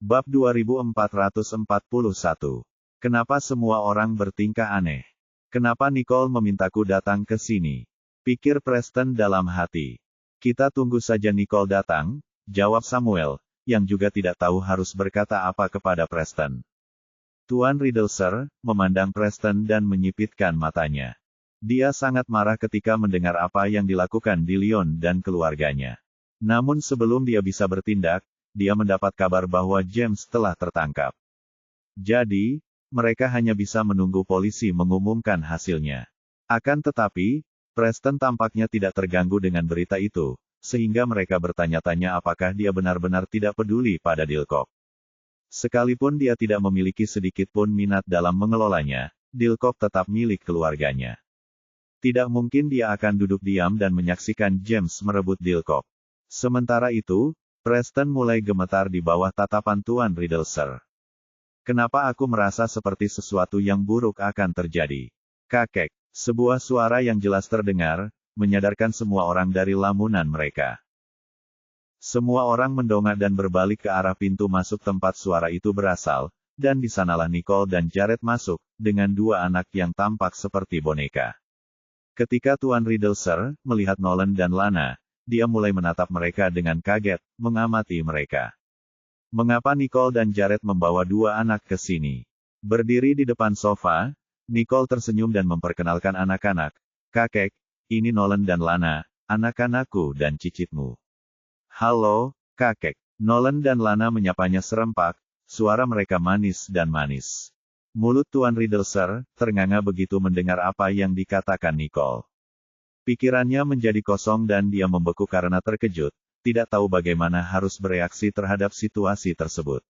Bab 2441. Kenapa semua orang bertingkah aneh? Kenapa Nicole memintaku datang ke sini? Pikir Preston dalam hati. Kita tunggu saja Nicole datang, jawab Samuel, yang juga tidak tahu harus berkata apa kepada Preston. Tuan Riddlesir memandang Preston dan menyipitkan matanya. Dia sangat marah ketika mendengar apa yang dilakukan di Lyon dan keluarganya. Namun sebelum dia bisa bertindak, dia mendapat kabar bahwa James telah tertangkap. Jadi, mereka hanya bisa menunggu polisi mengumumkan hasilnya. Akan tetapi, Preston tampaknya tidak terganggu dengan berita itu, sehingga mereka bertanya-tanya apakah dia benar-benar tidak peduli pada Dilkop. Sekalipun dia tidak memiliki sedikit pun minat dalam mengelolanya, Dilkop tetap milik keluarganya. Tidak mungkin dia akan duduk diam dan menyaksikan James merebut Dilkop. Sementara itu, Preston mulai gemetar di bawah tatapan Tuan Riddlesir. Kenapa aku merasa seperti sesuatu yang buruk akan terjadi? Kakek, sebuah suara yang jelas terdengar, menyadarkan semua orang dari lamunan mereka. Semua orang mendongak dan berbalik ke arah pintu masuk tempat suara itu berasal, dan di sanalah Nicole dan Jared masuk, dengan dua anak yang tampak seperti boneka. Ketika Tuan Riddlesir melihat Nolan dan Lana, dia mulai menatap mereka dengan kaget, mengamati mereka. Mengapa Nicole dan Jared membawa dua anak ke sini? Berdiri di depan sofa, Nicole tersenyum dan memperkenalkan anak-anak. Kakek, ini Nolan dan Lana, anak-anakku dan cicitmu. Halo, kakek. Nolan dan Lana menyapanya serempak, suara mereka manis dan manis. Mulut Tuan Riddlesir ternganga begitu mendengar apa yang dikatakan Nicole. Pikirannya menjadi kosong dan dia membeku karena terkejut, tidak tahu bagaimana harus bereaksi terhadap situasi tersebut.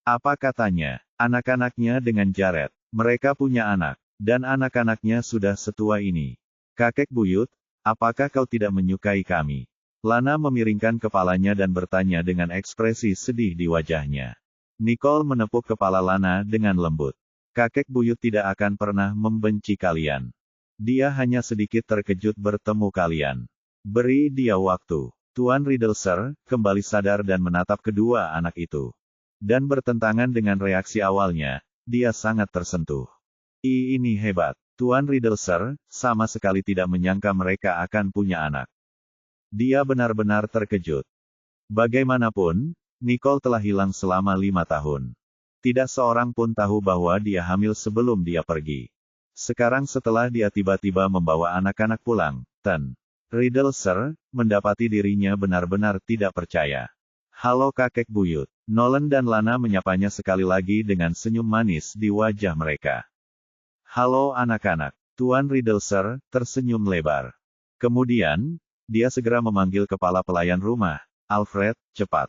Apa katanya? Anak-anaknya dengan Jared, mereka punya anak, dan anak-anaknya sudah setua ini. Kakek buyut, apakah kau tidak menyukai kami? Lana memiringkan kepalanya dan bertanya dengan ekspresi sedih di wajahnya. Nicole menepuk kepala Lana dengan lembut. Kakek buyut tidak akan pernah membenci kalian. Dia hanya sedikit terkejut bertemu kalian. Beri dia waktu. Tuan Riddlesir kembali sadar dan menatap kedua anak itu. Dan bertentangan dengan reaksi awalnya, dia sangat tersentuh. Ini hebat. Tuan Riddlesir sama sekali tidak menyangka mereka akan punya anak. Dia benar-benar terkejut. Bagaimanapun, Nicole telah hilang selama 5 tahun. Tidak seorang pun tahu bahwa dia hamil sebelum dia pergi. Sekarang setelah dia tiba-tiba membawa anak-anak pulang, Tuan Riddlesir mendapati dirinya benar-benar tidak percaya. Halo kakek buyut. Nolan dan Lana menyapanya sekali lagi dengan senyum manis di wajah mereka. Halo anak-anak. Tuan Riddlesir tersenyum lebar. Kemudian, dia segera memanggil kepala pelayan rumah, Alfred, cepat.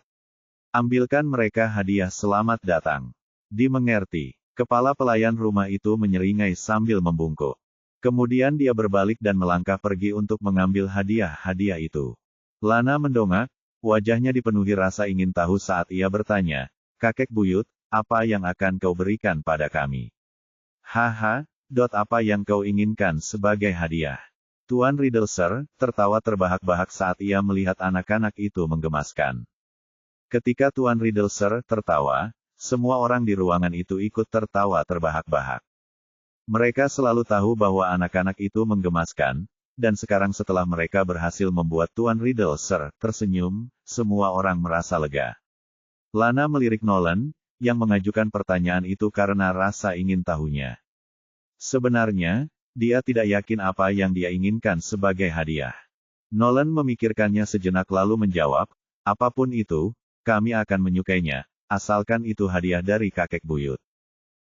Ambilkan mereka hadiah selamat datang. Dimengerti. Kepala pelayan rumah itu menyeringai sambil membungkuk. Kemudian dia berbalik dan melangkah pergi untuk mengambil hadiah-hadiah itu. Lana mendongak, wajahnya dipenuhi rasa ingin tahu saat ia bertanya, kakek buyut, apa yang akan kau berikan pada kami? Haha, apa yang kau inginkan sebagai hadiah? Tuan Riddlesir tertawa terbahak-bahak saat ia melihat anak-anak itu menggemaskan. Ketika Tuan Riddlesir tertawa, semua orang di ruangan itu ikut tertawa terbahak-bahak. Mereka selalu tahu bahwa anak-anak itu menggemaskan, dan sekarang setelah mereka berhasil membuat Tuan Riddlesir tersenyum, semua orang merasa lega. Lana melirik Nolan, yang mengajukan pertanyaan itu karena rasa ingin tahunya. Sebenarnya, dia tidak yakin apa yang dia inginkan sebagai hadiah. Nolan memikirkannya sejenak lalu menjawab, apapun itu, kami akan menyukainya. Asalkan itu hadiah dari kakek buyut.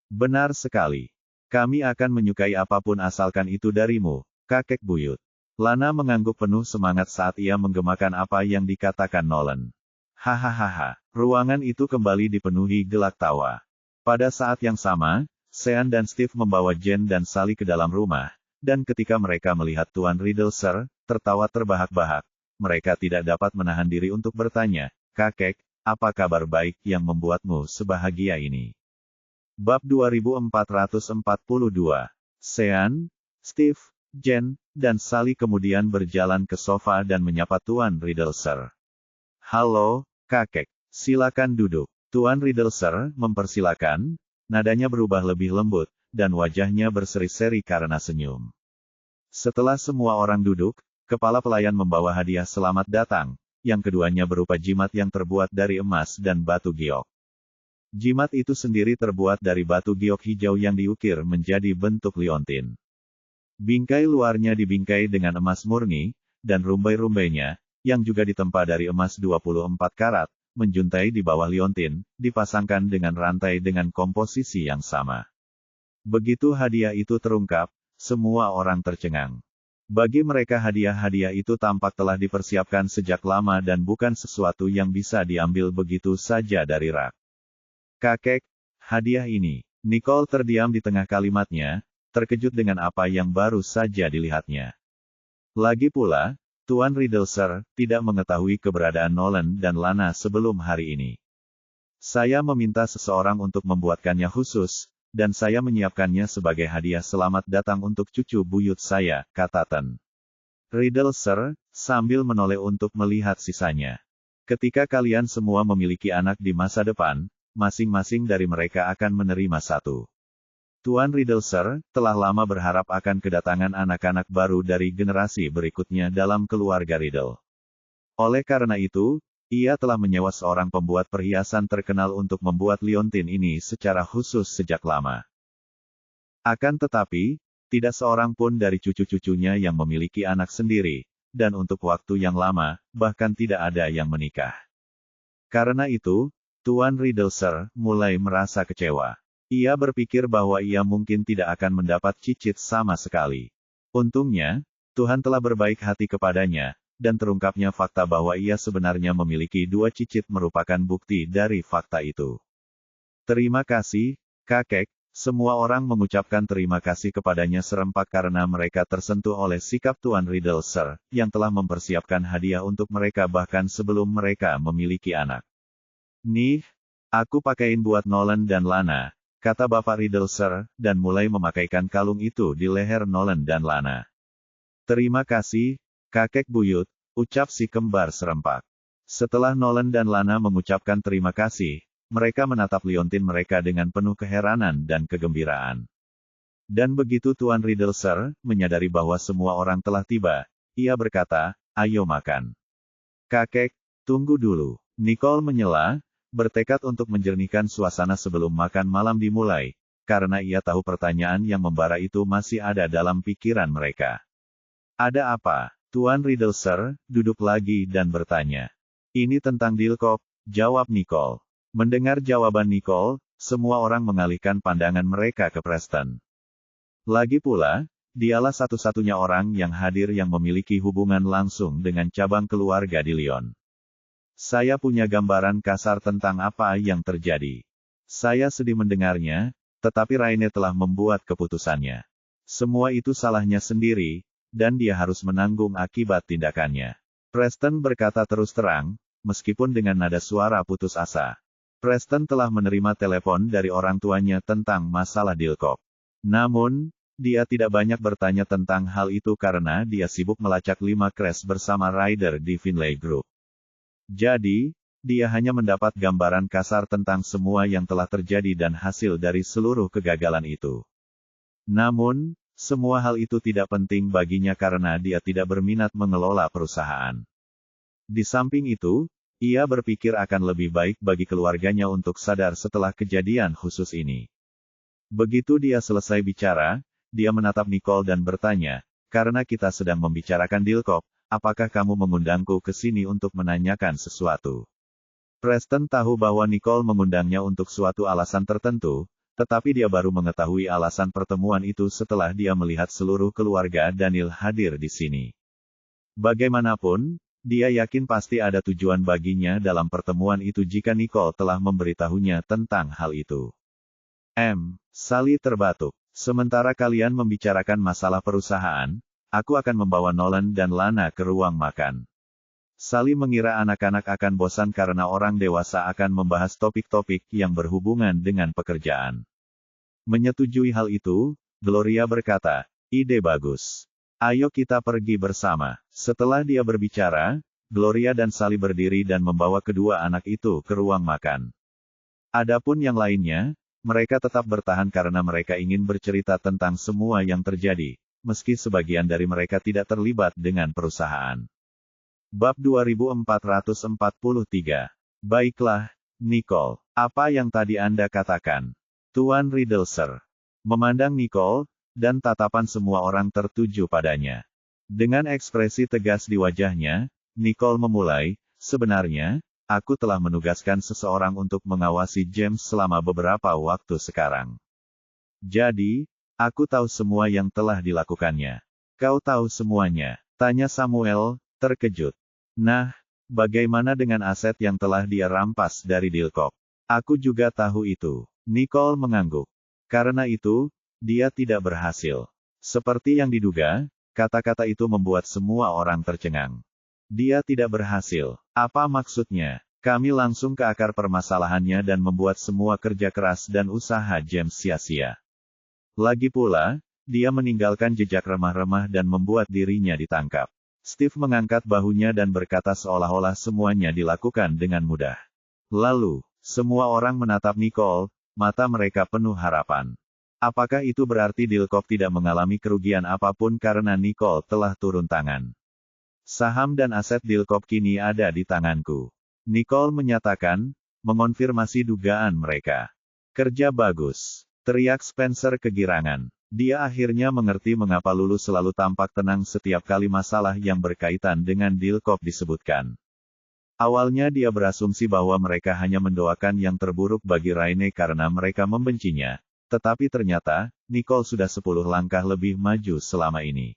Benar sekali. Kami akan menyukai apapun asalkan itu darimu, kakek buyut. Lana mengangguk penuh semangat saat ia menggemakan apa yang dikatakan Nolan. Hahaha, ruangan itu kembali dipenuhi gelak tawa. Pada saat yang sama, Sean dan Steve membawa Jen dan Sally ke dalam rumah, dan ketika mereka melihat Tuan Riddlesir tertawa terbahak-bahak, mereka tidak dapat menahan diri untuk bertanya, kakek, apa kabar baik yang membuatmu sebahagia ini? Bab 2442. Sean, Steve, Jen, dan Sally kemudian berjalan ke sofa dan menyapa Tuan Riddlesir. Halo, kakek. Silakan duduk. Tuan Riddleser, mempersilakan, nadanya berubah lebih lembut, dan wajahnya berseri-seri karena senyum. Setelah semua orang duduk, kepala pelayan membawa hadiah selamat datang, yang keduanya berupa jimat yang terbuat dari emas dan batu giok. Jimat itu sendiri terbuat dari batu giok hijau yang diukir menjadi bentuk liontin. Bingkai luarnya dibingkai dengan emas murni, dan rumbai-rumbainya, yang juga ditempa dari emas 24 karat, menjuntai di bawah liontin, dipasangkan dengan rantai dengan komposisi yang sama. Begitu hadiah itu terungkap, semua orang tercengang. Bagi mereka hadiah-hadiah itu tampak telah dipersiapkan sejak lama dan bukan sesuatu yang bisa diambil begitu saja dari rak. Kakek, hadiah ini. Nicole terdiam di tengah kalimatnya, terkejut dengan apa yang baru saja dilihatnya. Lagi pula, Tuan Riddleser tidak mengetahui keberadaan Nolan dan Lana sebelum hari ini. Saya meminta seseorang untuk membuatkannya khusus, dan saya menyiapkannya sebagai hadiah selamat datang untuk cucu buyut saya, kata Ten Riddleser, sambil menoleh untuk melihat sisanya. Ketika kalian semua memiliki anak di masa depan, masing-masing dari mereka akan menerima satu. Tuan Riddleser telah lama berharap akan kedatangan anak-anak baru dari generasi berikutnya dalam keluarga Riddle. Oleh karena itu, ia telah menyewa seorang pembuat perhiasan terkenal untuk membuat liontin ini secara khusus sejak lama. Akan tetapi, tidak seorang pun dari cucu-cucunya yang memiliki anak sendiri, dan untuk waktu yang lama, bahkan tidak ada yang menikah. Karena itu, Tuan Riddleser mulai merasa kecewa. Ia berpikir bahwa ia mungkin tidak akan mendapat cicit sama sekali. Untungnya, Tuhan telah berbaik hati kepadanya, dan terungkapnya fakta bahwa ia sebenarnya memiliki 2 cicit merupakan bukti dari fakta itu. Terima kasih, kakek. Semua orang mengucapkan terima kasih kepadanya serempak karena mereka tersentuh oleh sikap Tuan Riddleser, yang telah mempersiapkan hadiah untuk mereka bahkan sebelum mereka memiliki anak. Nih, aku pakaiin buat Nolan dan Lana, kata Bapak Riddleser, dan mulai memakaikan kalung itu di leher Nolan dan Lana. Terima kasih, kakek buyut, ucap si kembar serempak. Setelah Nolan dan Lana mengucapkan terima kasih, mereka menatap liontin mereka dengan penuh keheranan dan kegembiraan. Dan begitu Tuan Riddleser menyadari bahwa semua orang telah tiba, ia berkata, ayo makan. Kakek, tunggu dulu. Nicole menyela, bertekad untuk menjernihkan suasana sebelum makan malam dimulai, karena ia tahu pertanyaan yang membara itu masih ada dalam pikiran mereka. Ada apa? Tuan Riddleser duduk lagi dan bertanya. Ini tentang Dilkop, jawab Nicole. Mendengar jawaban Nicole, semua orang mengalihkan pandangan mereka ke Preston. Lagi pula, dialah satu-satunya orang yang hadir yang memiliki hubungan langsung dengan cabang keluarga di Lyon. Saya punya gambaran kasar tentang apa yang terjadi. Saya sedih mendengarnya, tetapi Raine telah membuat keputusannya. Semua itu salahnya sendiri, dan dia harus menanggung akibat tindakannya. Preston berkata terus terang, meskipun dengan nada suara putus asa. Preston telah menerima telepon dari orang tuanya tentang masalah Dilkop. Namun, dia tidak banyak bertanya tentang hal itu karena dia sibuk melacak 5 crash bersama rider di Finlay Group. Jadi, dia hanya mendapat gambaran kasar tentang semua yang telah terjadi dan hasil dari seluruh kegagalan itu. Namun, semua hal itu tidak penting baginya karena dia tidak berminat mengelola perusahaan. Di samping itu, ia berpikir akan lebih baik bagi keluarganya untuk sadar setelah kejadian khusus ini. Begitu dia selesai bicara, dia menatap Nicole dan bertanya, karena kita sedang membicarakan Dilkop, apakah kamu mengundangku ke sini untuk menanyakan sesuatu? Preston tahu bahwa Nicole mengundangnya untuk suatu alasan tertentu, tetapi dia baru mengetahui alasan pertemuan itu setelah dia melihat seluruh keluarga Daniel hadir di sini. Bagaimanapun, dia yakin pasti ada tujuan baginya dalam pertemuan itu jika Nicole telah memberitahunya tentang hal itu. Sally terbatuk. Sementara kalian membicarakan masalah perusahaan, aku akan membawa Nolan dan Lana ke ruang makan. Sally mengira anak-anak akan bosan karena orang dewasa akan membahas topik-topik yang berhubungan dengan pekerjaan. Menyetujui hal itu, Gloria berkata, ide bagus. Ayo kita pergi bersama. Setelah dia berbicara, Gloria dan Sally berdiri dan membawa kedua anak itu ke ruang makan. Adapun yang lainnya, mereka tetap bertahan karena mereka ingin bercerita tentang semua yang terjadi, meski sebagian dari mereka tidak terlibat dengan perusahaan. Bab 2443. Baiklah, Nicole. Apa yang tadi Anda katakan? Tuan Riddleser memandang Nicole, dan tatapan semua orang tertuju padanya. Dengan ekspresi tegas di wajahnya, Nicole memulai, sebenarnya, aku telah menugaskan seseorang untuk mengawasi James selama beberapa waktu sekarang. Jadi, aku tahu semua yang telah dilakukannya. Kau tahu semuanya? Tanya Samuel, terkejut. Nah, bagaimana dengan aset yang telah dia rampas dari Dilkop? Aku juga tahu itu. Nicole mengangguk. Karena itu, dia tidak berhasil. Seperti yang diduga, kata-kata itu membuat semua orang tercengang. Dia tidak berhasil. Apa maksudnya? Kami langsung ke akar permasalahannya dan membuat semua kerja keras dan usaha James sia-sia. Lagi pula, dia meninggalkan jejak remah-remah dan membuat dirinya ditangkap. Steve mengangkat bahunya dan berkata seolah-olah semuanya dilakukan dengan mudah. Lalu, semua orang menatap Nicole, mata mereka penuh harapan. Apakah itu berarti Dilkop tidak mengalami kerugian apapun karena Nicole telah turun tangan? Saham dan aset Dilkop kini ada di tanganku. Nicole menyatakan, mengonfirmasi dugaan mereka. Kerja bagus, teriak Spencer kegirangan. Dia akhirnya mengerti mengapa Lulu selalu tampak tenang setiap kali masalah yang berkaitan dengan Dilkop disebutkan. Awalnya dia berasumsi bahwa mereka hanya mendoakan yang terburuk bagi Raine karena mereka membencinya, tetapi ternyata, Nicole sudah 10 langkah lebih maju selama ini.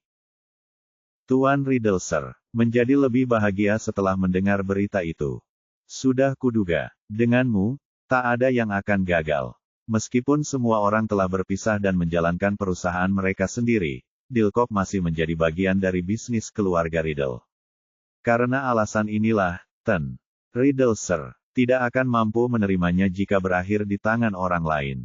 Tuan Riddleser menjadi lebih bahagia setelah mendengar berita itu. Sudah kuduga, denganmu, tak ada yang akan gagal. Meskipun semua orang telah berpisah dan menjalankan perusahaan mereka sendiri, Dilkop masih menjadi bagian dari bisnis keluarga Riddle. Karena alasan inilah, Ten Riddleser tidak akan mampu menerimanya jika berakhir di tangan orang lain.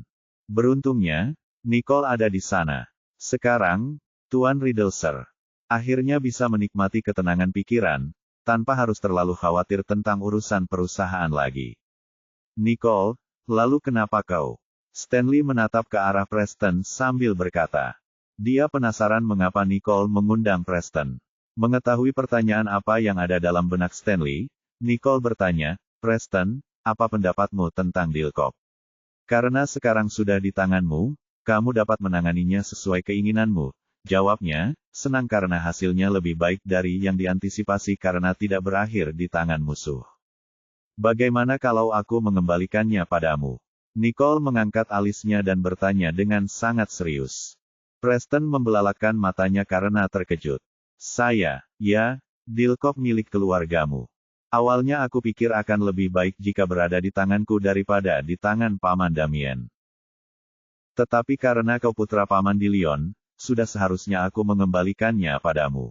Beruntungnya, Nicole ada di sana. Sekarang, Tuan Riddleser akhirnya bisa menikmati ketenangan pikiran, tanpa harus terlalu khawatir tentang urusan perusahaan lagi. Nicole, lalu kenapa kau? Stanley menatap ke arah Preston sambil berkata. Dia penasaran mengapa Nicole mengundang Preston. Mengetahui pertanyaan apa yang ada dalam benak Stanley, Nicole bertanya, Preston, apa pendapatmu tentang Dilkop? Karena sekarang sudah di tanganmu, kamu dapat menanganinya sesuai keinginanmu. Jawabnya, senang karena hasilnya lebih baik dari yang diantisipasi karena tidak berakhir di tangan musuh. Bagaimana kalau aku mengembalikannya padamu? Nicole mengangkat alisnya dan bertanya dengan sangat serius. Preston membelalakkan matanya karena terkejut. Ya, Dilkop milik keluargamu. Awalnya aku pikir akan lebih baik jika berada di tanganku daripada di tangan Paman Damien. Tetapi karena kau putra Paman Dillion, sudah seharusnya aku mengembalikannya padamu.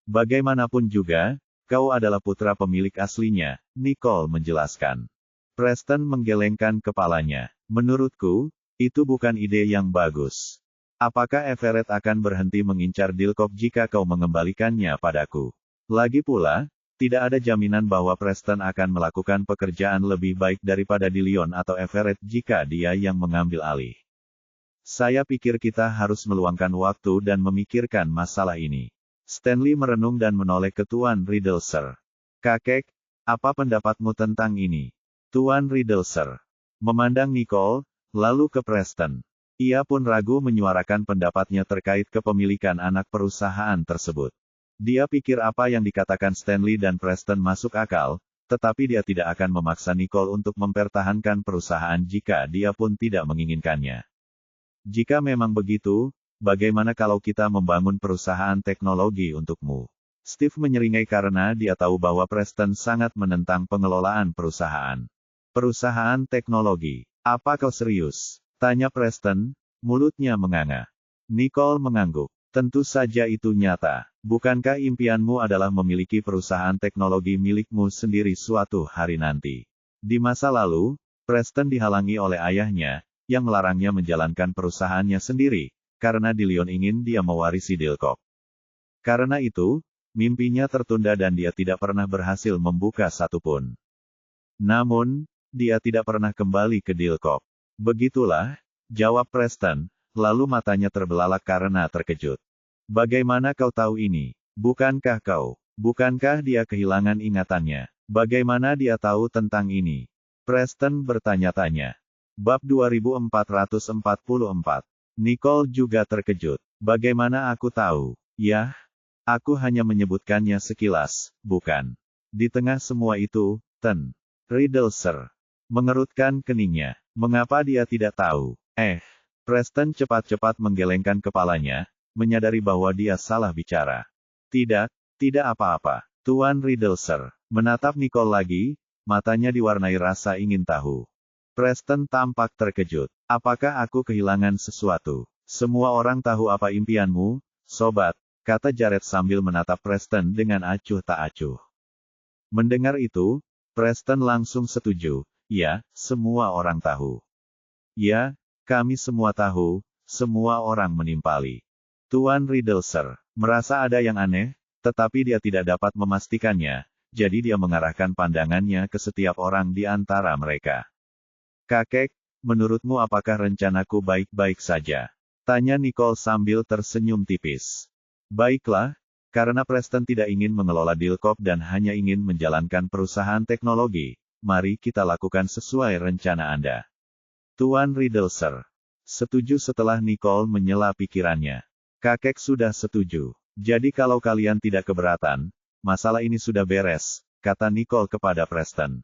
Bagaimanapun juga, kau adalah putra pemilik aslinya, Nicole menjelaskan. Preston menggelengkan kepalanya. Menurutku, itu bukan ide yang bagus. Apakah Everett akan berhenti mengincar Dilkop jika kau mengembalikannya padaku? Lagi pula, tidak ada jaminan bahwa Preston akan melakukan pekerjaan lebih baik daripada Dillion atau Everett jika dia yang mengambil alih. Saya pikir kita harus meluangkan waktu dan memikirkan masalah ini. Stanley merenung dan menoleh ke Tuan Riddleser. Kakek, apa pendapatmu tentang ini? Tuan Riddleser memandang Nicole, lalu ke Preston. Ia pun ragu menyuarakan pendapatnya terkait kepemilikan anak perusahaan tersebut. Dia pikir apa yang dikatakan Stanley dan Preston masuk akal, tetapi dia tidak akan memaksa Nicole untuk mempertahankan perusahaan jika dia pun tidak menginginkannya. Jika memang begitu, bagaimana kalau kita membangun perusahaan teknologi untukmu? Steve menyeringai karena dia tahu bahwa Preston sangat menentang pengelolaan perusahaan. Perusahaan teknologi. Apa kau serius? Tanya Preston, mulutnya menganga. Nicole mengangguk. Tentu saja itu nyata. Bukankah impianmu adalah memiliki perusahaan teknologi milikmu sendiri suatu hari nanti? Di masa lalu, Preston dihalangi oleh ayahnya, yang melarangnya menjalankan perusahaannya sendiri, karena Dillion ingin dia mewarisi Dilkop. Karena itu, mimpinya tertunda dan dia tidak pernah berhasil membuka satupun. Namun, dia tidak pernah kembali ke Dilkop. Begitulah, jawab Preston, lalu matanya terbelalak karena terkejut. Bagaimana kau tahu ini? Bukankah kau? Bukankah dia kehilangan ingatannya? Bagaimana dia tahu tentang ini? Preston bertanya-tanya. Bab 2444. Nicole juga terkejut. Bagaimana aku tahu? Yah, aku hanya menyebutkannya sekilas, bukan? Di tengah semua itu, Riddlesir mengerutkan keningnya. Mengapa dia tidak tahu? Preston cepat-cepat menggelengkan kepalanya, menyadari bahwa dia salah bicara. Tidak apa-apa. Tuan Riddlesir menatap Nicole lagi, matanya diwarnai rasa ingin tahu. Preston tampak terkejut. Apakah aku kehilangan sesuatu? Semua orang tahu apa impianmu, sobat, kata Jared sambil menatap Preston dengan acuh tak acuh. Mendengar itu, Preston langsung setuju. Ya, semua orang tahu. Ya, kami semua tahu, semua orang menimpali. Tuan Riddlesir merasa ada yang aneh, tetapi dia tidak dapat memastikannya, jadi dia mengarahkan pandangannya ke setiap orang di antara mereka. Kakek, menurutmu apakah rencanaku baik-baik saja? Tanya Nicole sambil tersenyum tipis. Baiklah, karena Preston tidak ingin mengelola Dilkop dan hanya ingin menjalankan perusahaan teknologi, mari kita lakukan sesuai rencana Anda. Tuan Riddlesir setuju setelah Nicole menyela pikirannya. Kakek sudah setuju. Jadi kalau kalian tidak keberatan, masalah ini sudah beres, kata Nicole kepada Preston.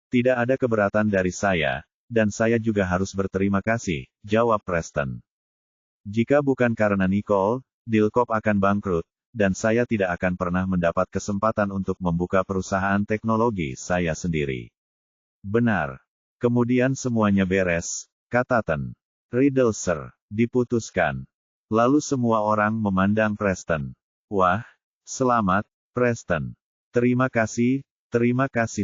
Tidak ada keberatan dari saya, dan saya juga harus berterima kasih, jawab Preston. Jika bukan karena Nicole, Dilkop akan bangkrut, dan saya tidak akan pernah mendapat kesempatan untuk membuka perusahaan teknologi saya sendiri. Benar. Kemudian semuanya beres, kata Riddlesir. Diputuskan. Lalu semua orang memandang Preston. Wah, selamat, Preston. Terima kasih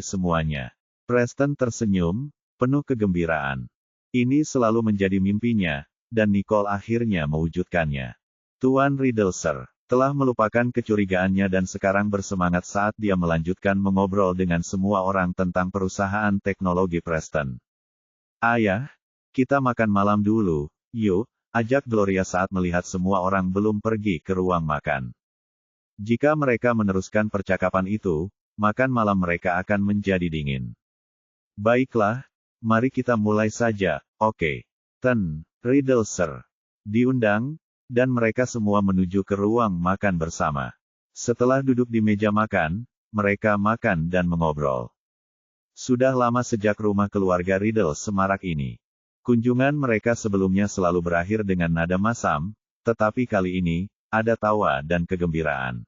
semuanya. Preston tersenyum, penuh kegembiraan. Ini selalu menjadi mimpinya, dan Nicole akhirnya mewujudkannya. Tuan Riddlesir telah melupakan kecurigaannya dan sekarang bersemangat saat dia melanjutkan mengobrol dengan semua orang tentang perusahaan teknologi Preston. Ayah, kita makan malam dulu, yuk, ajak Gloria saat melihat semua orang belum pergi ke ruang makan. Jika mereka meneruskan percakapan itu, makan malam mereka akan menjadi dingin. Baiklah, mari kita mulai saja, oke. Riddlesir diundang, dan mereka semua menuju ke ruang makan bersama. Setelah duduk di meja makan, mereka makan dan mengobrol. Sudah lama sejak rumah keluarga Riddle semarak ini. Kunjungan mereka sebelumnya selalu berakhir dengan nada masam, tetapi kali ini, ada tawa dan kegembiraan.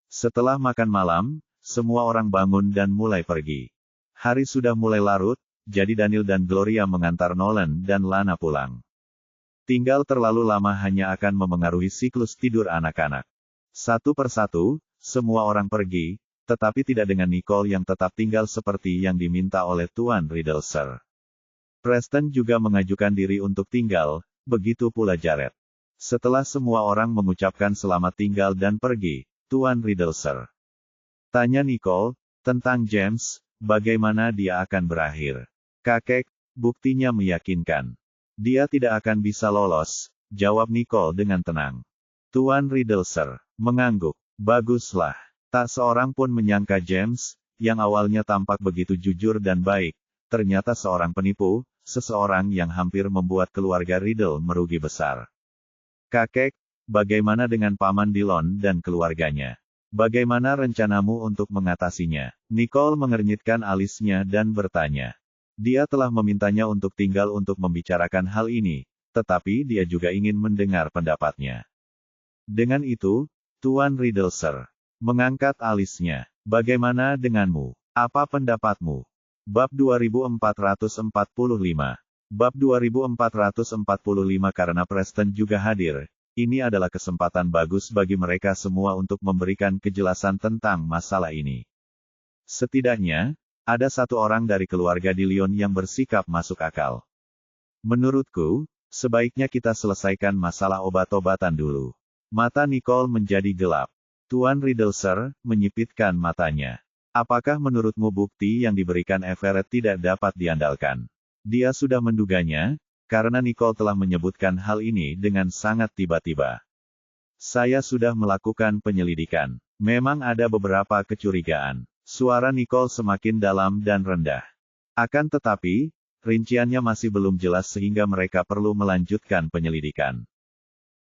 Setelah makan malam, semua orang bangun dan mulai pergi. Hari sudah mulai larut, jadi Daniel dan Gloria mengantar Nolan dan Lana pulang. Tinggal terlalu lama hanya akan memengaruhi siklus tidur anak-anak. Satu persatu, semua orang pergi, tetapi tidak dengan Nicole yang tetap tinggal seperti yang diminta oleh Tuan Riddlesir. Preston juga mengajukan diri untuk tinggal, begitu pula Jared. Setelah semua orang mengucapkan selamat tinggal dan pergi, Tuan Riddlesir tanya Nicole, tentang James, bagaimana dia akan berakhir. Kakek, buktinya meyakinkan. Dia tidak akan bisa lolos, jawab Nicole dengan tenang. Tuan Riddlesir mengangguk. Baguslah. Tak seorang pun menyangka James, yang awalnya tampak begitu jujur dan baik, ternyata seorang penipu, seseorang yang hampir membuat keluarga Riddle merugi besar. Kakek, bagaimana dengan Paman Dillon dan keluarganya? Bagaimana rencanamu untuk mengatasinya? Nicole mengernyitkan alisnya dan bertanya. Dia telah memintanya untuk tinggal untuk membicarakan hal ini, tetapi dia juga ingin mendengar pendapatnya. Dengan itu, Tuan Riddlesir mengangkat alisnya. Bagaimana denganmu? Apa pendapatmu? Bab 2445. Bab 2445 karena Preston juga hadir, ini adalah kesempatan bagus bagi mereka semua untuk memberikan kejelasan tentang masalah ini. Setidaknya, ada satu orang dari keluarga Dillon yang bersikap masuk akal. Menurutku, sebaiknya kita selesaikan masalah obat-obatan dulu. Mata Nicole menjadi gelap. Tuan Riddlesir menyipitkan matanya. Apakah menurutmu bukti yang diberikan Everett tidak dapat diandalkan? Dia sudah menduganya, karena Nicole telah menyebutkan hal ini dengan sangat tiba-tiba. Saya sudah melakukan penyelidikan. Memang ada beberapa kecurigaan. Suara Nicole semakin dalam dan rendah. Akan tetapi, rinciannya masih belum jelas sehingga mereka perlu melanjutkan penyelidikan.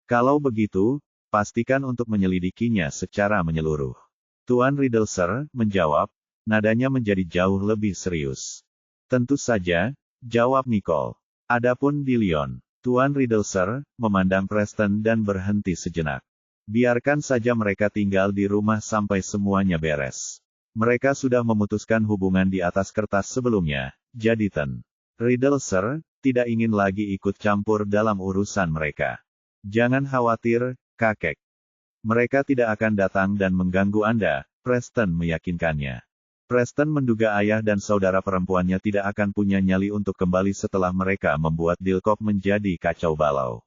Kalau begitu, pastikan untuk menyelidikinya secara menyeluruh. Tuan Riddlesir menjawab, nadanya menjadi jauh lebih serius. Tentu saja, jawab Nicole. Adapun Dillion, Tuan Riddlesir memandang Preston dan berhenti sejenak. Biarkan saja mereka tinggal di rumah sampai semuanya beres. Mereka sudah memutuskan hubungan di atas kertas sebelumnya, jadi Tuan Riddlesir tidak ingin lagi ikut campur dalam urusan mereka. Jangan khawatir, kakek. Mereka tidak akan datang dan mengganggu Anda, Preston meyakinkannya. Preston menduga ayah dan saudara perempuannya tidak akan punya nyali untuk kembali setelah mereka membuat Dilkop menjadi kacau balau.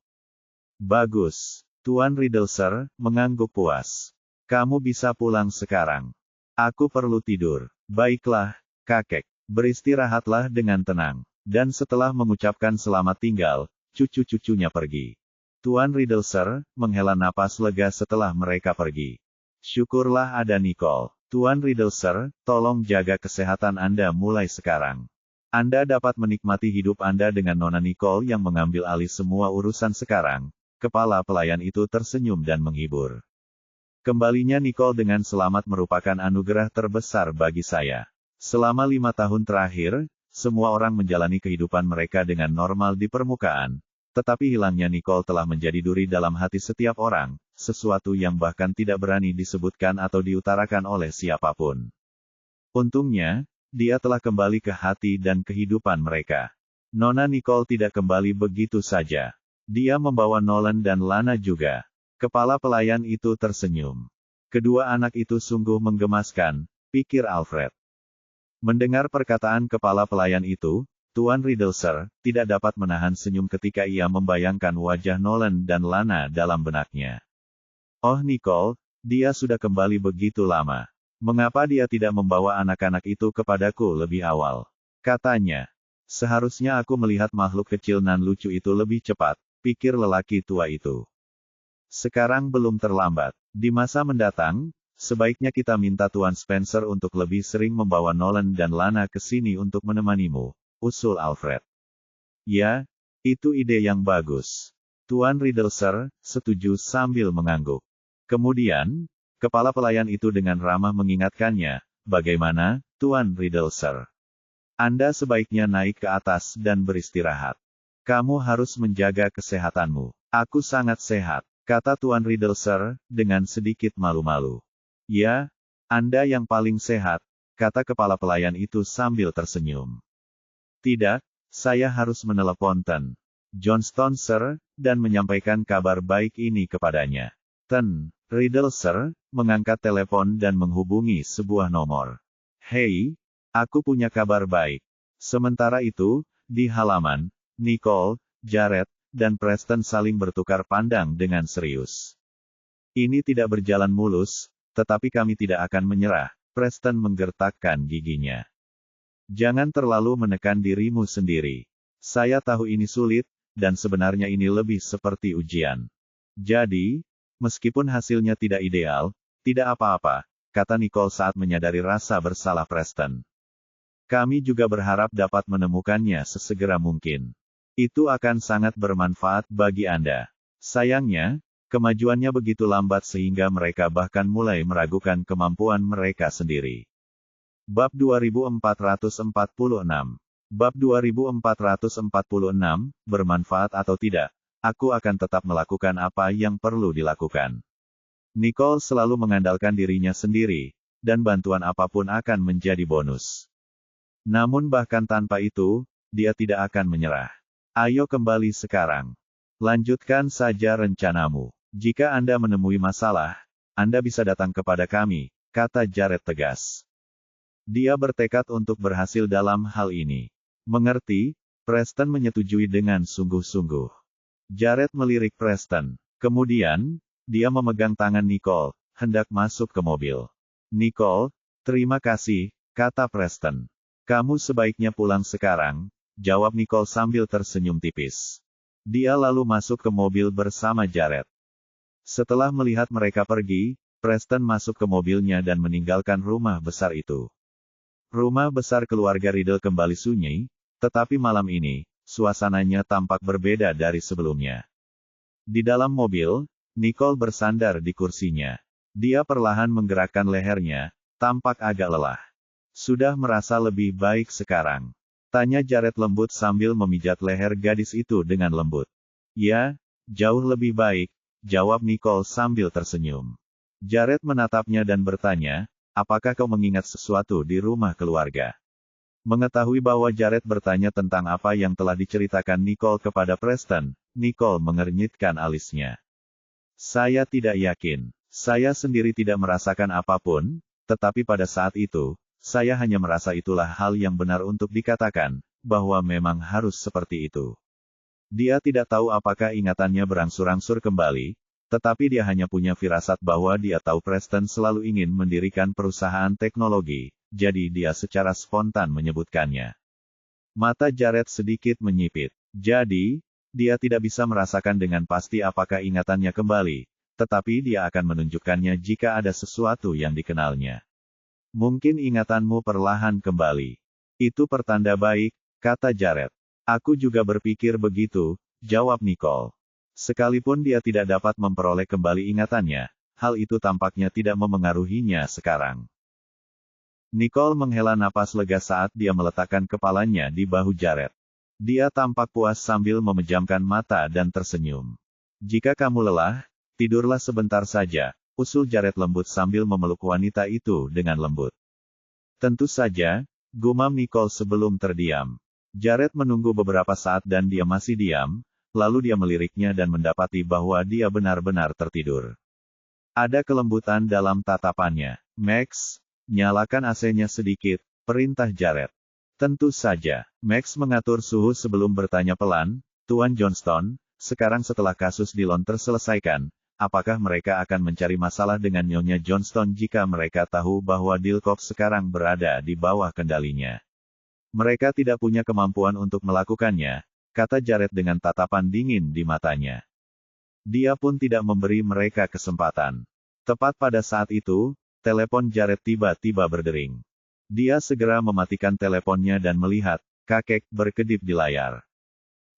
Bagus. Tuan Riddlesir mengangguk puas. Kamu bisa pulang sekarang. Aku perlu tidur. Baiklah, kakek. Beristirahatlah dengan tenang. Dan setelah mengucapkan selamat tinggal, cucu-cucunya pergi. Tuan Riddlesir menghela napas lega setelah mereka pergi. Syukurlah ada Nicole. Tuan Riddlesir, tolong jaga kesehatan Anda mulai sekarang. Anda dapat menikmati hidup Anda dengan Nona Nicole yang mengambil alih semua urusan sekarang. Kepala pelayan itu tersenyum dan menghibur. Kembalinya Nicole dengan selamat merupakan anugerah terbesar bagi saya. Selama 5 tahun terakhir, semua orang menjalani kehidupan mereka dengan normal di permukaan. Tetapi hilangnya Nicole telah menjadi duri dalam hati setiap orang, sesuatu yang bahkan tidak berani disebutkan atau diutarakan oleh siapapun. Untungnya, dia telah kembali ke hati dan kehidupan mereka. Nona Nicole tidak kembali begitu saja. Dia membawa Nolan dan Lana juga. Kepala pelayan itu tersenyum. Kedua anak itu sungguh menggemaskan, pikir Alfred. Mendengar perkataan kepala pelayan itu, Tuan Riddlesir tidak dapat menahan senyum ketika ia membayangkan wajah Nolan dan Lana dalam benaknya. Oh Nicole, dia sudah kembali begitu lama. Mengapa dia tidak membawa anak-anak itu kepadaku lebih awal? Katanya. Seharusnya aku melihat makhluk kecil nan lucu itu lebih cepat, pikir lelaki tua itu. Sekarang belum terlambat. Di masa mendatang, sebaiknya kita minta Tuan Spencer untuk lebih sering membawa Nolan dan Lana ke sini untuk menemanimu. Usul Alfred. Ya, itu ide yang bagus. Tuan Riddlesir setuju sambil mengangguk. Kemudian, kepala pelayan itu dengan ramah mengingatkannya, bagaimana, Tuan Riddlesir? Anda sebaiknya naik ke atas dan beristirahat. Kamu harus menjaga kesehatanmu. Aku sangat sehat, kata Tuan Riddlesir, dengan sedikit malu-malu. Ya, Anda yang paling sehat, kata kepala pelayan itu sambil tersenyum. Tidak, saya harus menelepon Ten Johnston Sir, dan menyampaikan kabar baik ini kepadanya. Ten Riddlesir mengangkat telepon dan menghubungi sebuah nomor. Hei, aku punya kabar baik. Sementara itu, di halaman, Nicole, Jared, dan Preston saling bertukar pandang dengan serius. Ini tidak berjalan mulus, tetapi kami tidak akan menyerah. Preston menggertakkan giginya. Jangan terlalu menekan dirimu sendiri. Saya tahu ini sulit, dan sebenarnya ini lebih seperti ujian. Jadi, meskipun hasilnya tidak ideal, tidak apa-apa, kata Nicole saat menyadari rasa bersalah Preston. Kami juga berharap dapat menemukannya sesegera mungkin. Itu akan sangat bermanfaat bagi Anda. Sayangnya, kemajuannya begitu lambat sehingga mereka bahkan mulai meragukan kemampuan mereka sendiri. Bab 2446. Bab 2446, bermanfaat atau tidak, aku akan tetap melakukan apa yang perlu dilakukan. Nicole selalu mengandalkan dirinya sendiri, dan bantuan apapun akan menjadi bonus. Namun bahkan tanpa itu, dia tidak akan menyerah. Ayo kembali sekarang. Lanjutkan saja rencanamu. Jika Anda menemui masalah, Anda bisa datang kepada kami, kata Jared tegas. Dia bertekad untuk berhasil dalam hal ini. Mengerti, Preston menyetujui dengan sungguh-sungguh. Jared melirik Preston. Kemudian, dia memegang tangan Nicole, hendak masuk ke mobil. Nicole, Terima kasih, kata Preston. Kamu sebaiknya pulang sekarang, jawab Nicole sambil tersenyum tipis. Dia lalu masuk ke mobil bersama Jared. Setelah melihat mereka pergi, Preston masuk ke mobilnya dan meninggalkan rumah besar itu. Rumah besar keluarga Riddle kembali sunyi, tetapi malam ini, suasananya tampak berbeda dari sebelumnya. Di dalam mobil, Nicole bersandar di kursinya. Dia perlahan menggerakkan lehernya, tampak agak lelah. Sudah merasa lebih baik sekarang? Tanya Jared lembut sambil memijat leher gadis itu dengan lembut. Ya, jauh lebih baik, jawab Nicole sambil tersenyum. Jared menatapnya dan bertanya, apakah kau mengingat sesuatu di rumah keluarga? Mengetahui bahwa Jared bertanya tentang apa yang telah diceritakan Nicole kepada Preston, Nicole mengernyitkan alisnya. Saya tidak yakin. Saya sendiri tidak merasakan apapun, tetapi pada saat itu, saya hanya merasa itulah hal yang benar untuk dikatakan, bahwa memang harus seperti itu. Dia tidak tahu apakah ingatannya berangsur-angsur kembali, tetapi dia hanya punya firasat bahwa dia tahu Preston selalu ingin mendirikan perusahaan teknologi, jadi dia secara spontan menyebutkannya. Mata Jared sedikit menyipit. Jadi, dia tidak bisa merasakan dengan pasti apakah ingatannya kembali, tetapi dia akan menunjukkannya jika ada sesuatu yang dikenalnya. Mungkin ingatanmu perlahan kembali. Itu pertanda baik, kata Jared. Aku juga berpikir begitu, jawab Nicole. Sekalipun dia tidak dapat memperoleh kembali ingatannya, hal itu tampaknya tidak memengaruhinya sekarang. Nicole menghela napas lega saat dia meletakkan kepalanya di bahu Jared. Dia tampak puas sambil memejamkan mata dan tersenyum. Jika kamu lelah, tidurlah sebentar saja, usul Jared lembut sambil memeluk wanita itu dengan lembut. Tentu saja, gumam Nicole sebelum terdiam. Jared menunggu beberapa saat dan dia masih diam, lalu dia meliriknya dan mendapati bahwa dia benar-benar tertidur. Ada kelembutan dalam tatapannya. Max, nyalakan AC-nya sedikit, perintah Jared. Tentu saja, Max mengatur suhu sebelum bertanya pelan, Tuan Johnston, sekarang setelah kasus Dillon terselesaikan, apakah mereka akan mencari masalah dengan Nyonya Johnston jika mereka tahu bahwa Dilkop sekarang berada di bawah kendalinya? Mereka tidak punya kemampuan untuk melakukannya, kata Jared dengan tatapan dingin di matanya. Dia pun tidak memberi mereka kesempatan. Tepat pada saat itu, telepon Jared tiba-tiba berdering. Dia segera mematikan teleponnya dan melihat, kakek berkedip di layar.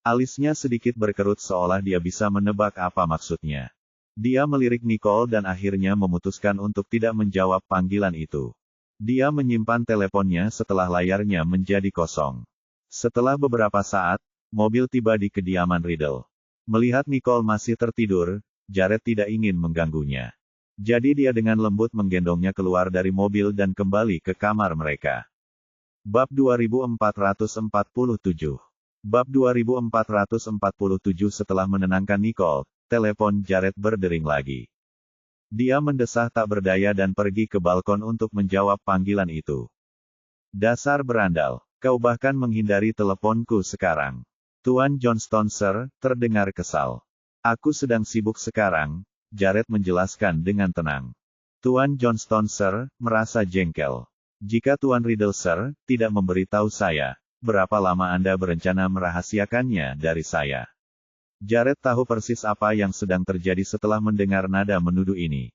Alisnya sedikit berkerut seolah dia bisa menebak apa maksudnya. Dia melirik Nicole dan akhirnya memutuskan untuk tidak menjawab panggilan itu. Dia menyimpan teleponnya setelah layarnya menjadi kosong. Setelah beberapa saat, mobil tiba di kediaman Riddle. Melihat Nicole masih tertidur, Jared tidak ingin mengganggunya. Jadi dia dengan lembut menggendongnya keluar dari mobil dan kembali ke kamar mereka. Bab 2447. Bab 2447 setelah menenangkan Nicole, telepon Jared berdering lagi. Dia mendesah tak berdaya dan pergi ke balkon untuk menjawab panggilan itu. Dasar berandal, kau bahkan menghindari teleponku sekarang. Tuan Johnston Sir, terdengar kesal. Aku sedang sibuk sekarang, Jared menjelaskan dengan tenang. Tuan Johnston Sir, merasa jengkel. Jika Tuan Riddle Sir, tidak memberitahu saya, berapa lama Anda berencana merahasiakannya dari saya? Jared tahu persis apa yang sedang terjadi setelah mendengar nada menuduh ini.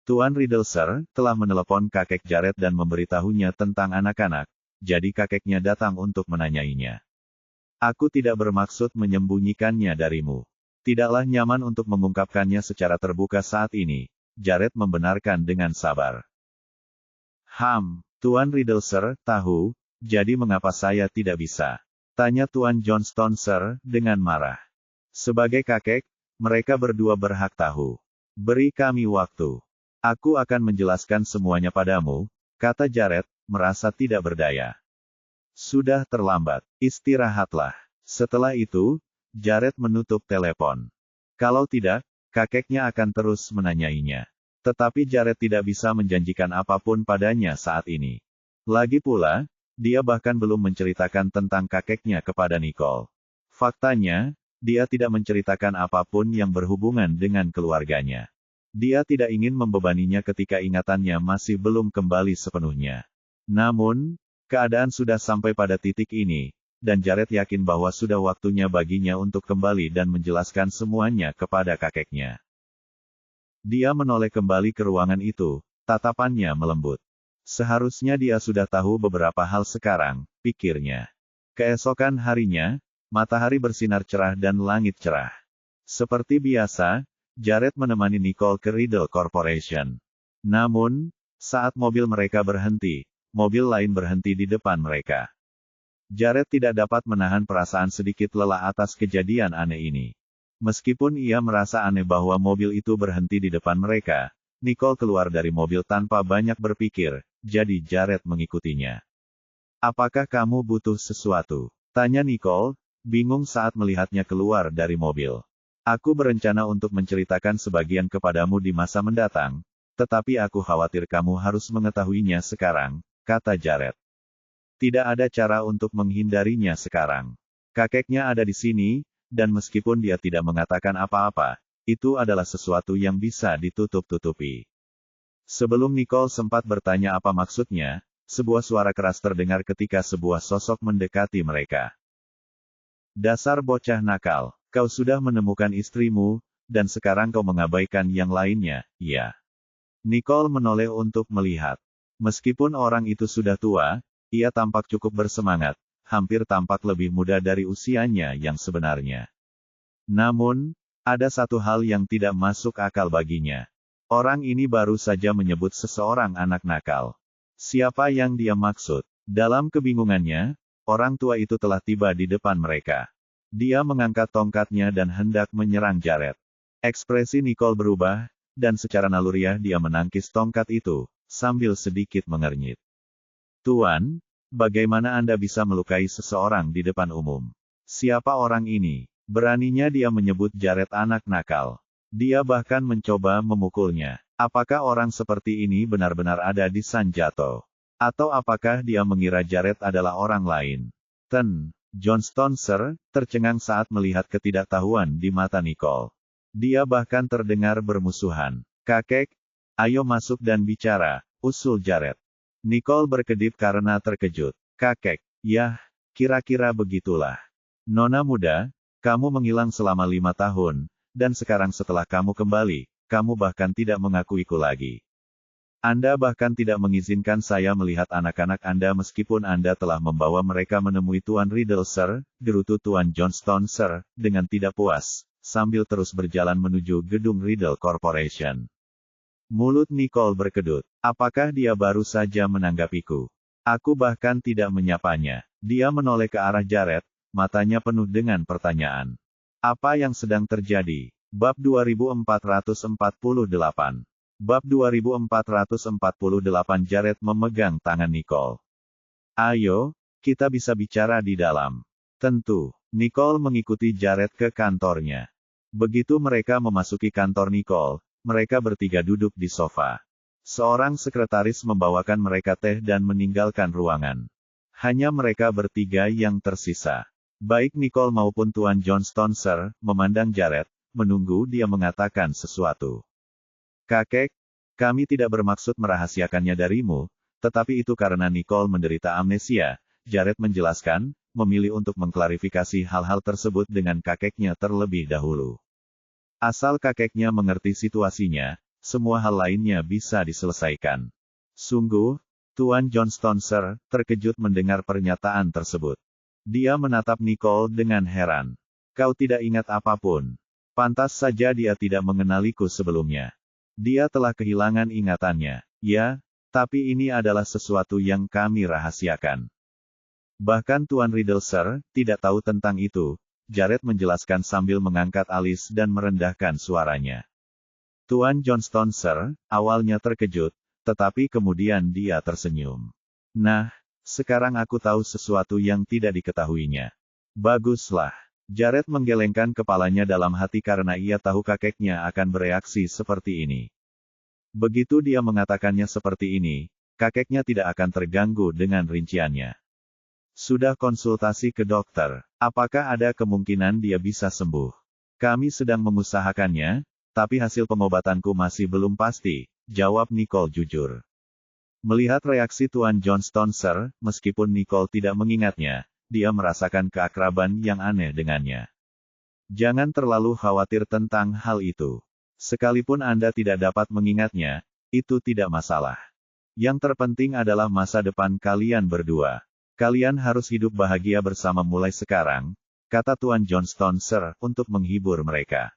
Tuan Riddle Sir, telah menelepon kakek Jared dan memberitahunya tentang anak-anak, jadi kakeknya datang untuk menanyainya. Aku tidak bermaksud menyembunyikannya darimu. Tidaklah nyaman untuk mengungkapkannya secara terbuka saat ini, Jared membenarkan dengan sabar. Tuan Riddle Sir, tahu, jadi mengapa saya tidak bisa? Tanya Tuan Johnston Sir, dengan marah. Sebagai kakek, mereka berdua berhak tahu. Beri kami waktu. Aku akan menjelaskan semuanya padamu, kata Jared, merasa tidak berdaya. Sudah terlambat, istirahatlah. Setelah itu, Jared menutup telepon. Kalau tidak, kakeknya akan terus menanyainya. Tetapi Jared tidak bisa menjanjikan apapun padanya saat ini. Lagi pula, dia bahkan belum menceritakan tentang kakeknya kepada Nicole. Faktanya, dia tidak menceritakan apapun yang berhubungan dengan keluarganya. Dia tidak ingin membebaninya ketika ingatannya masih belum kembali sepenuhnya. Namun, keadaan sudah sampai pada titik ini, dan Jared yakin bahwa sudah waktunya baginya untuk kembali dan menjelaskan semuanya kepada kakeknya. Dia menoleh kembali ke ruangan itu, tatapannya melembut. Seharusnya dia sudah tahu beberapa hal sekarang, pikirnya. Keesokan harinya, matahari bersinar cerah dan langit cerah. Seperti biasa, Jared menemani Nicole ke Riddle Corporation. Namun, saat mobil mereka berhenti, mobil lain berhenti di depan mereka. Jared tidak dapat menahan perasaan sedikit lelah atas kejadian aneh ini. Meskipun ia merasa aneh bahwa mobil itu berhenti di depan mereka, Nicole keluar dari mobil tanpa banyak berpikir, jadi Jared mengikutinya. "Apakah kamu butuh sesuatu?" tanya Nicole, bingung saat melihatnya keluar dari mobil. "Aku berencana untuk menceritakan sebagian kepadamu di masa mendatang, tetapi aku khawatir kamu harus mengetahuinya sekarang," kata Jared. "Tidak ada cara untuk menghindarinya sekarang. Kakeknya ada di sini, dan meskipun dia tidak mengatakan apa-apa, itu adalah sesuatu yang bisa ditutup-tutupi." Sebelum Nicole sempat bertanya apa maksudnya, sebuah suara keras terdengar ketika sebuah sosok mendekati mereka. "Dasar bocah nakal, kau sudah menemukan istrimu, dan sekarang kau mengabaikan yang lainnya, ya?" Nicole menoleh untuk melihat. Meskipun orang itu sudah tua, ia tampak cukup bersemangat, hampir tampak lebih muda dari usianya yang sebenarnya. Namun, ada satu hal yang tidak masuk akal baginya. Orang ini baru saja menyebut seseorang anak nakal. Siapa yang dia maksud? Dalam kebingungannya, orang tua itu telah tiba di depan mereka. Dia mengangkat tongkatnya dan hendak menyerang Jared. Ekspresi Nicole berubah, dan secara naluriah dia menangkis tongkat itu, sambil sedikit mengernyit. "Tuan, bagaimana Anda bisa melukai seseorang di depan umum? Siapa orang ini?" Beraninya dia menyebut Jared anak nakal. Dia bahkan mencoba memukulnya. Apakah orang seperti ini benar-benar ada di Sanjato? Atau apakah dia mengira Jared adalah orang lain? Johnston Sir, tercengang saat melihat ketidaktahuan di mata Nicole. Dia bahkan terdengar bermusuhan. "Kakek, ayo masuk dan bicara," usul Jared. Nicole berkedip karena terkejut. "Kakek, yah, kira-kira begitulah. Nona muda, kamu menghilang selama 5 tahun, dan sekarang setelah kamu kembali, kamu bahkan tidak mengakuiku lagi. Anda bahkan tidak mengizinkan saya melihat anak-anak Anda meskipun Anda telah membawa mereka menemui Tuan Riddle Sir," gerutu Tuan Johnston Sir, dengan tidak puas, sambil terus berjalan menuju gedung Riddle Corporation. Mulut Nicole berkedut. Apakah dia baru saja menanggapiku? Aku bahkan tidak menyapanya. Dia menoleh ke arah Jared, matanya penuh dengan pertanyaan. Apa yang sedang terjadi? Bab 2448. Bab 2448. Jared memegang tangan Nicole. "Ayo, kita bisa bicara di dalam." Tentu, Nicole mengikuti Jared ke kantornya. Begitu mereka memasuki kantor Nicole, mereka bertiga duduk di sofa. Seorang sekretaris membawakan mereka teh dan meninggalkan ruangan. Hanya mereka bertiga yang tersisa. Baik Nicole maupun Tuan Johnston Sir, memandang Jared, menunggu dia mengatakan sesuatu. "Kakek, kami tidak bermaksud merahasiakannya darimu, tetapi itu karena Nicole menderita amnesia," Jared menjelaskan, memilih untuk mengklarifikasi hal-hal tersebut dengan kakeknya terlebih dahulu. Asal kakeknya mengerti situasinya, semua hal lainnya bisa diselesaikan. Sungguh, Tuan Johnston Sir, terkejut mendengar pernyataan tersebut. Dia menatap Nicole dengan heran. "Kau tidak ingat apapun? Pantas saja dia tidak mengenaliku sebelumnya. Dia telah kehilangan ingatannya." "Ya, tapi ini adalah sesuatu yang kami rahasiakan. Bahkan Tuan Riddle Sir, tidak tahu tentang itu," Jared menjelaskan sambil mengangkat alis dan merendahkan suaranya. Tuan Johnston Sir, awalnya terkejut, tetapi kemudian dia tersenyum. "Nah, sekarang aku tahu sesuatu yang tidak diketahuinya." "Baguslah." Jared menggelengkan kepalanya dalam hati karena ia tahu kakeknya akan bereaksi seperti ini. Begitu dia mengatakannya seperti ini, kakeknya tidak akan terganggu dengan rinciannya. "Sudah konsultasi ke dokter? Apakah ada kemungkinan dia bisa sembuh?" "Kami sedang mengusahakannya, tapi hasil pengobatanku masih belum pasti, jawab Nicole jujur. Melihat reaksi Tuan Johnston, Sir, meskipun Nicole tidak mengingatnya, dia merasakan keakraban yang aneh dengannya. Jangan terlalu khawatir tentang hal itu. Sekalipun Anda tidak dapat mengingatnya, itu tidak masalah. Yang terpenting adalah masa depan kalian berdua. Kalian harus hidup bahagia bersama mulai sekarang, kata Tuan Johnston, Sir, untuk menghibur mereka.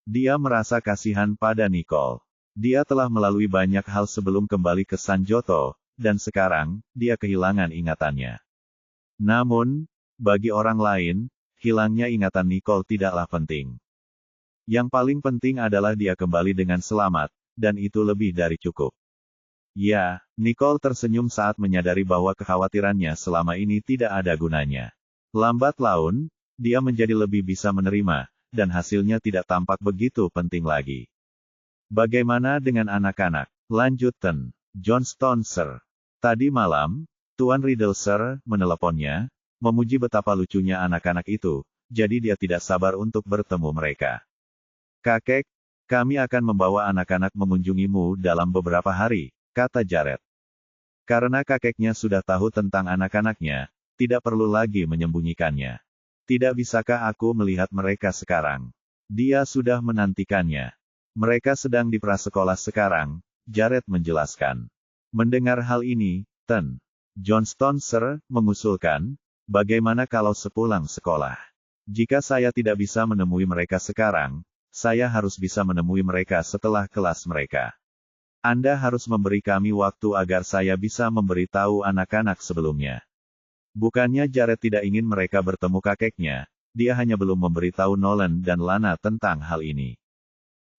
Dia merasa kasihan pada Nicole. Dia telah melalui banyak hal sebelum kembali ke Sanjoto, dan sekarang, dia kehilangan ingatannya. Namun, bagi orang lain, hilangnya ingatan Nicole tidaklah penting. Yang paling penting adalah dia kembali dengan selamat, dan itu lebih dari cukup. Ya, Nicole tersenyum saat menyadari bahwa kekhawatirannya selama ini tidak ada gunanya. Lambat laun, dia menjadi lebih bisa menerima, dan hasilnya tidak tampak begitu penting lagi. Bagaimana dengan anak-anak? Lanjut Ten Johnston, Sir. Tadi malam, Tuan Riddle, Sir, meneleponnya, memuji betapa lucunya anak-anak itu, jadi dia tidak sabar untuk bertemu mereka. Kakek, kami akan membawa anak-anak mengunjungimu dalam beberapa hari, kata Jared. Karena kakeknya sudah tahu tentang anak-anaknya, tidak perlu lagi menyembunyikannya. Tidak bisakah aku melihat mereka sekarang? Dia sudah menantikannya. Mereka sedang di prasekolah sekarang, Jared menjelaskan. Mendengar hal ini, Ten Johnston, Sir, mengusulkan, bagaimana kalau sepulang sekolah? Jika saya tidak bisa menemui mereka sekarang, saya harus bisa menemui mereka setelah kelas mereka. Anda harus memberi kami waktu agar saya bisa memberitahu anak-anak sebelumnya. Bukannya Jared tidak ingin mereka bertemu kakeknya, dia hanya belum memberitahu Nolan dan Lana tentang hal ini.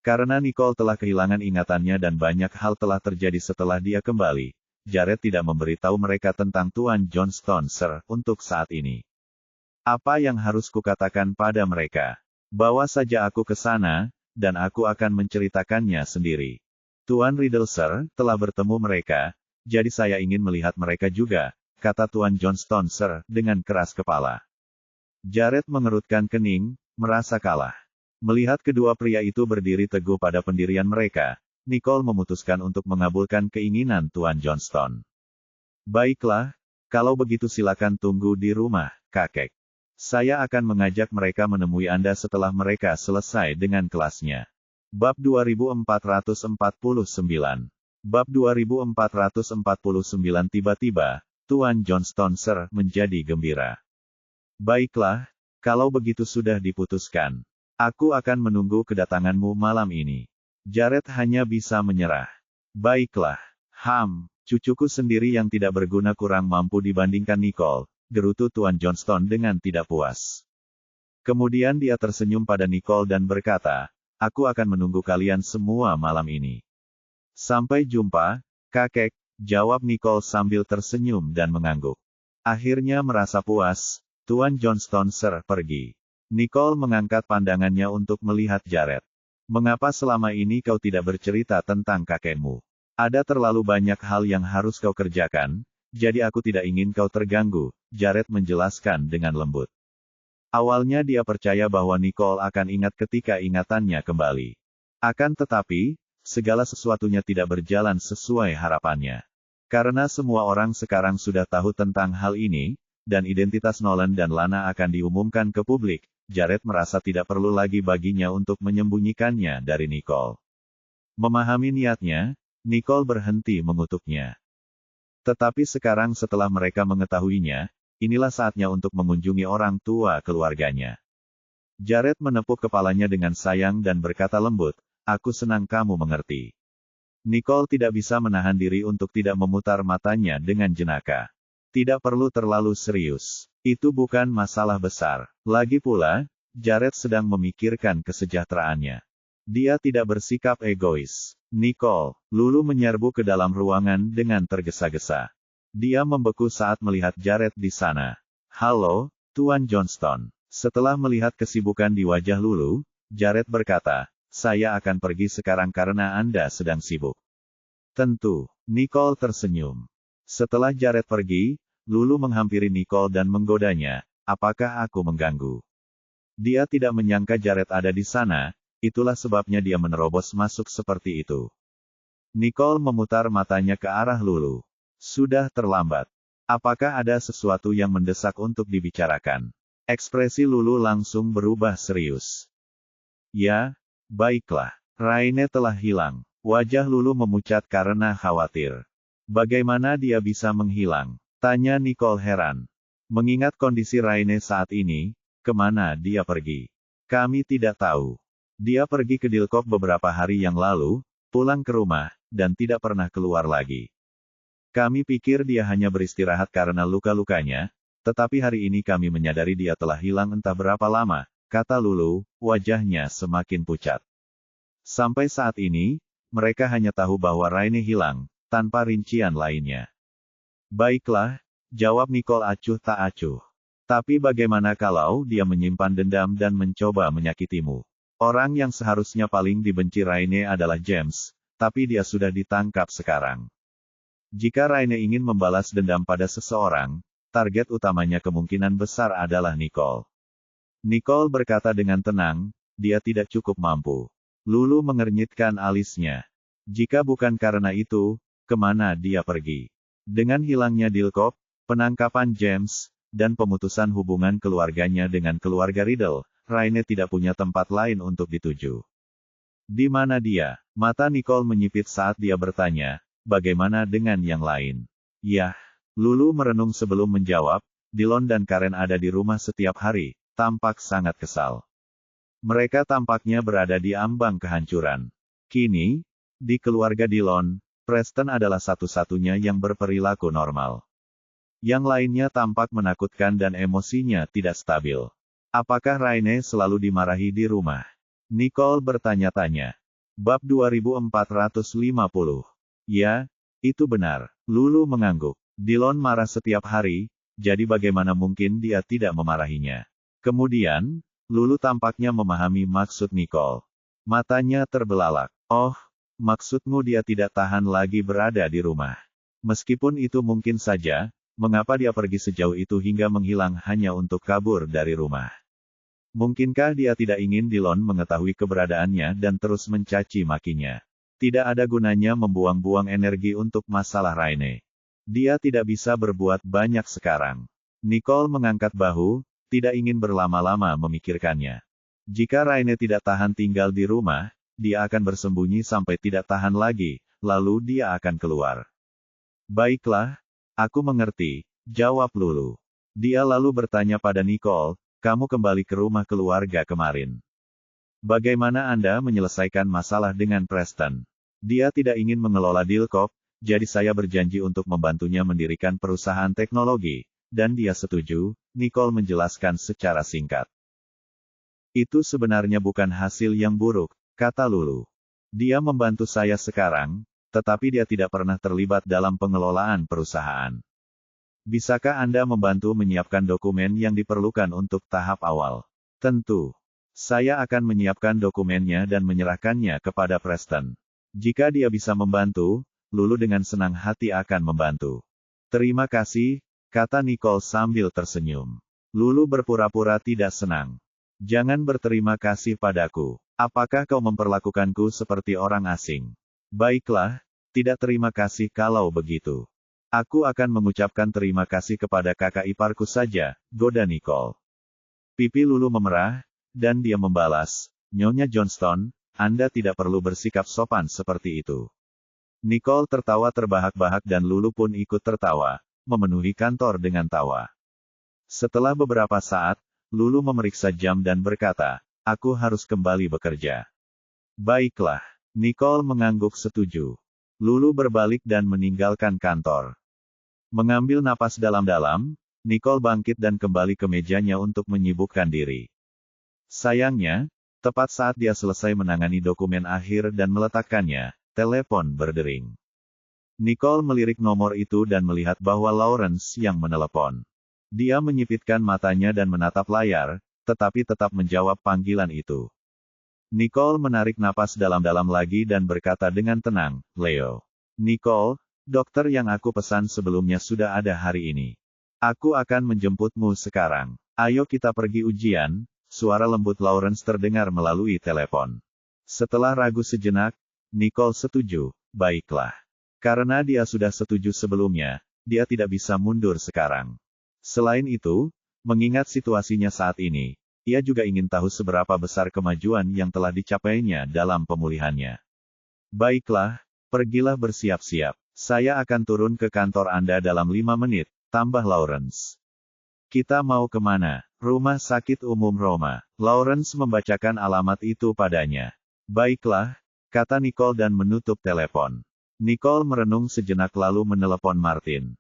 Karena Nicole telah kehilangan ingatannya dan banyak hal telah terjadi setelah dia kembali, Jared tidak memberitahu mereka tentang Tuan Johnston, Sir, untuk saat ini. Apa yang harus kukatakan pada mereka? Bawa saja aku ke sana, dan aku akan menceritakannya sendiri. Tuan Riddle, Sir, telah bertemu mereka, jadi saya ingin melihat mereka juga, kata Tuan Johnston, Sir, dengan keras kepala. Jared mengerutkan kening, merasa kalah. Melihat kedua pria itu berdiri teguh pada pendirian mereka, Nicole memutuskan untuk mengabulkan keinginan Tuan Johnston. Baiklah, kalau begitu silakan tunggu di rumah, kakek. Saya akan mengajak mereka menemui Anda setelah mereka selesai dengan kelasnya. Bab 2449. Bab 2449. Tiba-tiba, Tuan Johnston, Sir, menjadi gembira. Baiklah, kalau begitu sudah diputuskan. Aku akan menunggu kedatanganmu malam ini. Jared hanya bisa menyerah. Baiklah. Cucuku sendiri yang tidak berguna kurang mampu dibandingkan Nicole, gerutu Tuan Johnston dengan tidak puas. Kemudian dia tersenyum pada Nicole dan berkata, aku akan menunggu kalian semua malam ini. Sampai jumpa, kakek, jawab Nicole sambil tersenyum dan mengangguk. Akhirnya merasa puas, Tuan Johnston, Sir, pergi. Nicole mengangkat pandangannya untuk melihat Jared. Mengapa selama ini kau tidak bercerita tentang kakekmu? Ada terlalu banyak hal yang harus kau kerjakan, jadi aku tidak ingin kau terganggu, Jared menjelaskan dengan lembut. Awalnya dia percaya bahwa Nicole akan ingat ketika ingatannya kembali. Akan tetapi, segala sesuatunya tidak berjalan sesuai harapannya. Karena semua orang sekarang sudah tahu tentang hal ini, dan identitas Nolan dan Lana akan diumumkan ke publik, Jared merasa tidak perlu lagi baginya untuk menyembunyikannya dari Nicole. Memahami niatnya, Nicole berhenti mengutuknya. Tetapi sekarang setelah mereka mengetahuinya, inilah saatnya untuk mengunjungi orang tua keluarganya. Jared menepuk kepalanya dengan sayang dan berkata lembut, aku senang kamu mengerti. Nicole tidak bisa menahan diri untuk tidak memutar matanya dengan jenaka. Tidak perlu terlalu serius. Itu bukan masalah besar. Lagi pula, Jared sedang memikirkan kesejahteraannya. Dia tidak bersikap egois. Nicole, Lulu menyerbu ke dalam ruangan dengan tergesa-gesa. Dia membeku saat melihat Jared di sana. Halo, Tuan Johnston. Setelah melihat kesibukan di wajah Lulu, Jared berkata, saya akan pergi sekarang karena Anda sedang sibuk. Tentu, Nicole tersenyum. Setelah Jared pergi, Lulu menghampiri Nicole dan menggodanya, apakah aku mengganggu? Dia tidak menyangka Jared ada di sana, itulah sebabnya dia menerobos masuk seperti itu. Nicole memutar matanya ke arah Lulu. Sudah terlambat. Apakah ada sesuatu yang mendesak untuk dibicarakan? Ekspresi Lulu langsung berubah serius. Ya, baiklah. Raine telah hilang. Wajah Lulu memucat karena khawatir. Bagaimana dia bisa menghilang? Tanya Nicole heran. Mengingat kondisi Raine saat ini, kemana dia pergi? Kami tidak tahu. Dia pergi ke Dilkop beberapa hari yang lalu, pulang ke rumah, dan tidak pernah keluar lagi. Kami pikir dia hanya beristirahat karena luka-lukanya, tetapi hari ini kami menyadari dia telah hilang entah berapa lama, kata Lulu, wajahnya semakin pucat. Sampai saat ini, mereka hanya tahu bahwa Raine hilang, tanpa rincian lainnya. Baiklah, jawab Nicole acuh tak acuh. Tapi bagaimana kalau dia menyimpan dendam dan mencoba menyakitimu? Orang yang seharusnya paling dibenci Raine adalah James, tapi dia sudah ditangkap sekarang. Jika Raine ingin membalas dendam pada seseorang, target utamanya kemungkinan besar adalah Nicole. Nicole berkata dengan tenang, dia tidak cukup mampu. Lulu mengernyitkan alisnya. Jika bukan karena itu, kemana dia pergi? Dengan hilangnya Dilkop, penangkapan James, dan pemutusan hubungan keluarganya dengan keluarga Riddle, Raine tidak punya tempat lain untuk dituju. Di mana dia? Mata Nicole menyipit saat dia bertanya, bagaimana dengan yang lain? Yah, Lulu merenung sebelum menjawab, Dillon dan Karen ada di rumah setiap hari, tampak sangat kesal. Mereka tampaknya berada di ambang kehancuran. Kini, di keluarga Dillon, Preston adalah satu-satunya yang berperilaku normal. Yang lainnya tampak menakutkan dan emosinya tidak stabil. Apakah Raine selalu dimarahi di rumah? Nicole bertanya-tanya. Bab 2450. Ya, itu benar. Lulu mengangguk. Dillon marah setiap hari, jadi bagaimana mungkin dia tidak memarahinya? Kemudian, Lulu tampaknya memahami maksud Nicole. Matanya terbelalak. Oh, maksudmu dia tidak tahan lagi berada di rumah. Meskipun itu mungkin saja, mengapa dia pergi sejauh itu hingga menghilang hanya untuk kabur dari rumah? Mungkinkah dia tidak ingin Dillon mengetahui keberadaannya dan terus mencaci makinya? Tidak ada gunanya membuang-buang energi untuk masalah Raine. Dia tidak bisa berbuat banyak sekarang. Nicole mengangkat bahu, tidak ingin berlama-lama memikirkannya. Jika Raine tidak tahan tinggal di rumah, dia akan bersembunyi sampai tidak tahan lagi, lalu dia akan keluar. Baiklah, aku mengerti, jawab Lulu. Dia lalu bertanya pada Nicole, kamu kembali ke rumah keluarga kemarin. Bagaimana Anda menyelesaikan masalah dengan Preston? Dia tidak ingin mengelola Dilkop, jadi saya berjanji untuk membantunya mendirikan perusahaan teknologi, dan dia setuju, Nicole menjelaskan secara singkat. Itu sebenarnya bukan hasil yang buruk, kata Lulu. Dia membantu saya sekarang, tetapi dia tidak pernah terlibat dalam pengelolaan perusahaan. Bisakah Anda membantu menyiapkan dokumen yang diperlukan untuk tahap awal? Tentu. Saya akan menyiapkan dokumennya dan menyerahkannya kepada Preston. Jika dia bisa membantu, Lulu dengan senang hati akan membantu. Terima kasih, kata Nicole sambil tersenyum. Lulu berpura-pura tidak senang. Jangan berterima kasih padaku. Apakah kau memperlakukanku seperti orang asing? Baiklah, tidak terima kasih kalau begitu. Aku akan mengucapkan terima kasih kepada kakak iparku saja, goda Nicole. Pipi Lulu memerah, dan dia membalas, Nyonya Johnston, Anda tidak perlu bersikap sopan seperti itu. Nicole tertawa terbahak-bahak dan Lulu pun ikut tertawa, memenuhi kantor dengan tawa. Setelah beberapa saat, Lulu memeriksa jam dan berkata, aku harus kembali bekerja. Baiklah, Nicole mengangguk setuju. Lulu berbalik dan meninggalkan kantor. Mengambil napas dalam-dalam, Nicole bangkit dan kembali ke mejanya untuk menyibukkan diri. Sayangnya, tepat saat dia selesai menangani dokumen akhir dan meletakkannya, telepon berdering. Nicole melirik nomor itu dan melihat bahwa Lawrence yang menelepon. Dia menyipitkan matanya dan menatap layar, tetapi tetap menjawab panggilan itu. Nicole menarik napas dalam-dalam lagi dan berkata dengan tenang, Leo. Nicole, dokter yang aku pesan sebelumnya sudah ada hari ini. Aku akan menjemputmu sekarang. Ayo kita pergi ujian, suara lembut Lawrence terdengar melalui telepon. Setelah ragu sejenak, Nicole setuju. Baiklah. Karena dia sudah setuju sebelumnya, dia tidak bisa mundur sekarang. Selain itu, mengingat situasinya saat ini, ia juga ingin tahu seberapa besar kemajuan yang telah dicapainya dalam pemulihannya. Baiklah, pergilah bersiap-siap. Saya akan turun ke kantor Anda dalam 5 menit, tambah Lawrence. Kita mau kemana? Rumah Sakit Umum Roma. Lawrence membacakan alamat itu padanya. Baiklah, kata Nicole dan menutup telepon. Nicole merenung sejenak lalu menelepon Martin.